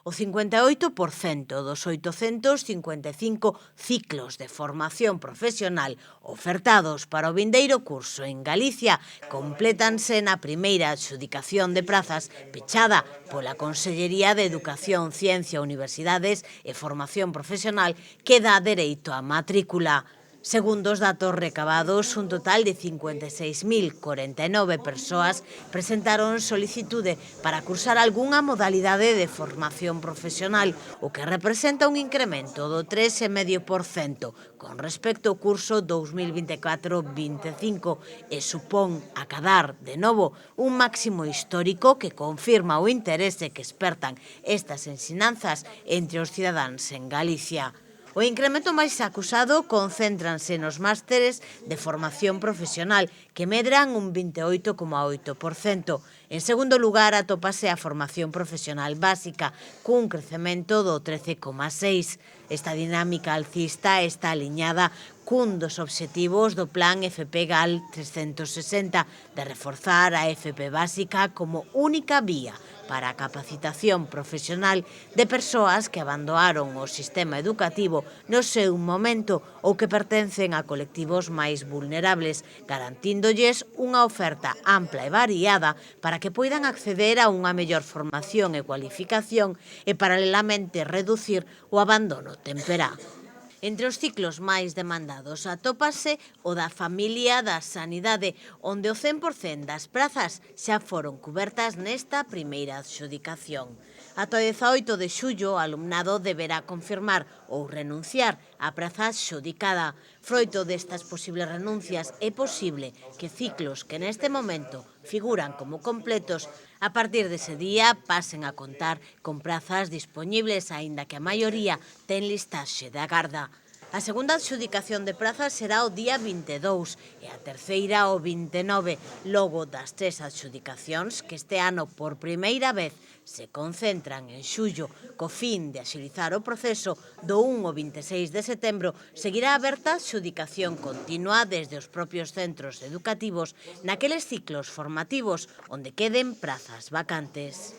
O 58% dos 855 ciclos de formación profesional ofertados para o vindeiro curso en Galicia complétanse na primeira adxudicación de prazas pechada pola Consellería de Educación, Ciencia, Universidades e Formación Profesional que dá dereito á matrícula. Segundo os datos recabados, un total de 56.049 persoas presentaron solicitude para cursar algunha modalidade de formación profesional, o que representa un incremento do 3,5% con respecto ao curso 2024-25 e supón acadar, de novo, un máximo histórico que confirma o interese que espertan estas ensinanzas entre os cidadáns en Galicia. O incremento máis acusado concéntranse nos másteres de formación profesional, que medran un 28,8%. En segundo lugar, atópase a formación profesional básica, cun crecemento do 13,6%. Esta dinámica alcista está aliñada cun dos obxectivos do Plan FP-GAL 360 de reforzar a FP básica como única vía para a capacitación profesional de persoas que abandonaron o sistema educativo no seu momento ou que pertencen a colectivos máis vulnerables, garantíndolles unha oferta ampla e variada para que poidan acceder a unha mellor formación e cualificación e, paralelamente, reducir o abandono temperá. Entre os ciclos máis demandados atópase o da familia da sanidade, onde o 100% das prazas xa foron cubertas nesta primeira adxudicación. Ata o 18 de xullo, o alumnado deberá confirmar ou renunciar á praza adxudicada. Froito destas posibles renuncias, é posible que ciclos que neste momento figuran como completos, a partir dese día pasen a contar con prazas dispoñibles, aínda que a maioría ten listaxe de agarda. A segunda adxudicación de prazas será o día 22 e a terceira o 29, logo das tres adxudicacións que este ano por primeira vez se concentran en xullo, co fin de axilizar o proceso. Do 1 ao 26 de setembro seguirá aberta a adxudicación continua desde os propios centros educativos naqueles ciclos formativos onde queden prazas vacantes.